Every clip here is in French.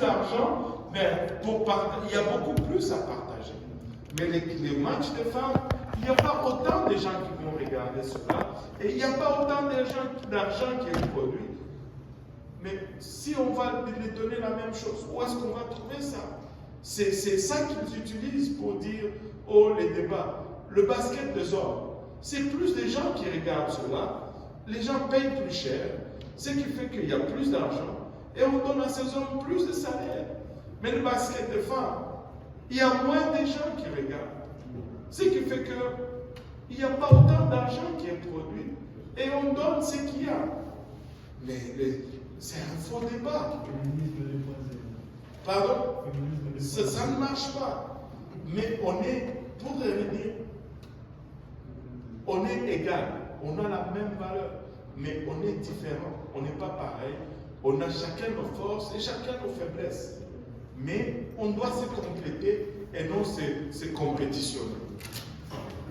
d'argent, mais il y a beaucoup plus à partager. Mais les matchs de femmes, il n'y a pas autant de gens qui vont regarder cela, et il n'y a pas autant d'argent qui est produit. Mais si on va les donner la même chose, où est-ce qu'on va trouver ça? C'est ça qu'ils utilisent pour dire, oh, les débats. Le basket des hommes, c'est plus de gens qui regardent cela, les gens payent plus cher, ce qui fait qu'il y a plus d'argent, et on donne à ces hommes plus de salaire. Mais le basket des femmes, il y a moins de gens qui regardent. Ce qui fait qu'il n'y a pas autant d'argent qui est produit, et on donne ce qu'il y a. Mais c'est un faux débat. Pardon? Ça ne marche pas. Mais on est, pour revenir, on est égal. On a la même valeur. Mais on est différent. On n'est pas pareil. On a chacun nos forces et chacun nos faiblesses. Mais on doit se compléter et non se compétitionner.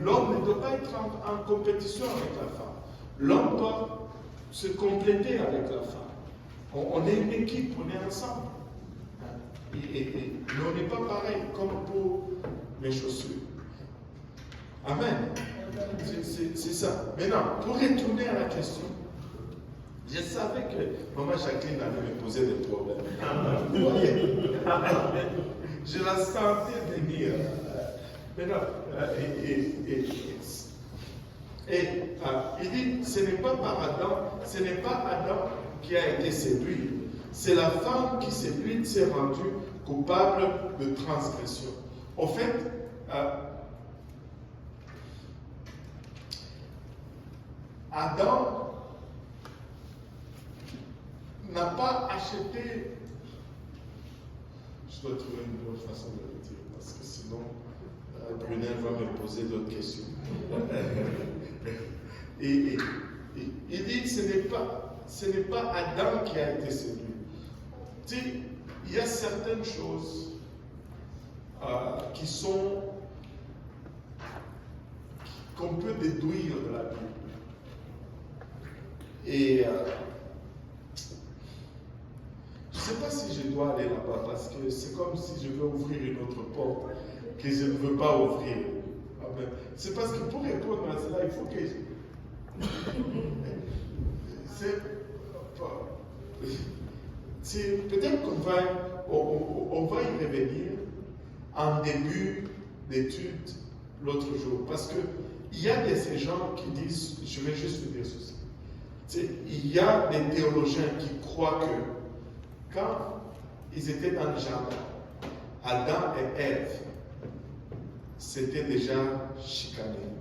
L'homme ne doit pas être en compétition avec la femme. L'homme doit se compléter avec la femme. On est une équipe, on est ensemble. Mais on n'est pas pareil, comme pour mes chaussures. Amen. C'est ça. Maintenant, pour retourner à la question, je savais que Maman Jacqueline allait me poser des problèmes. Vous voyez? Je la sentais venir. Maintenant, il dit, ce n'est pas par Adam, ce n'est pas Adam qui a été séduit. C'est la femme qui séduite s'est rendue coupable de transgression. En fait, Adam n'a pas acheté. Je dois trouver une bonne façon de le dire parce que sinon Brunel va me poser d'autres questions. et il dit ce n'est pas Adam qui a été séduit. Tu sais, il y a certaines choses qu'on peut déduire de la Bible. Et je ne sais pas si je dois aller là-bas parce que c'est comme si je veux ouvrir une autre porte que je ne veux pas ouvrir. Amen. C'est parce que pour répondre à cela, il faut que peut-être qu'on va y revenir en début d'étude l'autre jour. Parce qu'il y a de ces gens qui disent, je vais juste vous dire ceci. Il y a des théologiens qui croient que quand ils étaient dans le jardin, Adam et Ève s'étaient déjà chicanés.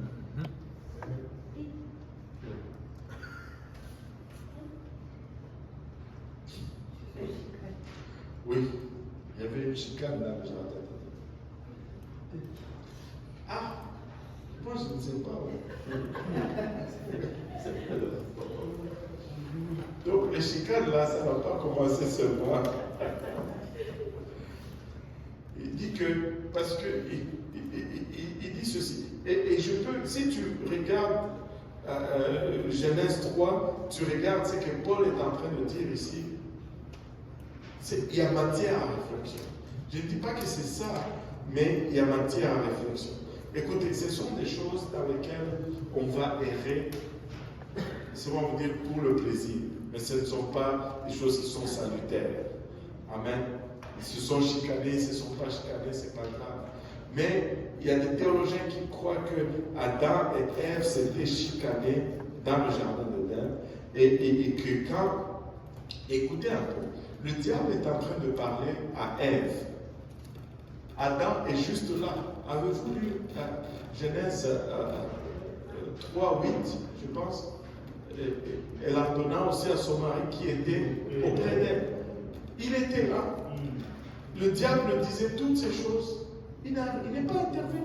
Oui, il y avait une chicane dans le jardin. Ah, moi je ne sais pas. Donc les chicanes là, ça n'a pas commencé seulement. Il dit que, parce que, il dit ceci, et je peux, si tu regardes Genèse 3, tu regardes ce que Paul est en train de dire ici, il y a matière à réflexion. Je ne dis pas que c'est ça, mais il y a matière à réflexion. Écoutez, ce sont des choses dans lesquelles on va errer, c'est bon vous dire pour le plaisir, mais ce ne sont pas des choses qui sont salutaires. Amen. Ils se sont chicanés, ils ne se sont pas chicanés, c'est pas grave. Mais il y a des théologiens qui croient que Adam et Ève s'étaient chicanés dans le jardin d'Éden et que quand, écoutez un peu, le diable est en train de parler à Ève. Adam est juste là. Avez-vous lu Genèse 3, 8, je pense? Elle ordonna aussi à son mari qui était auprès d'elle. Il était là. Le diable disait toutes ces choses. Il n'est pas intervenu.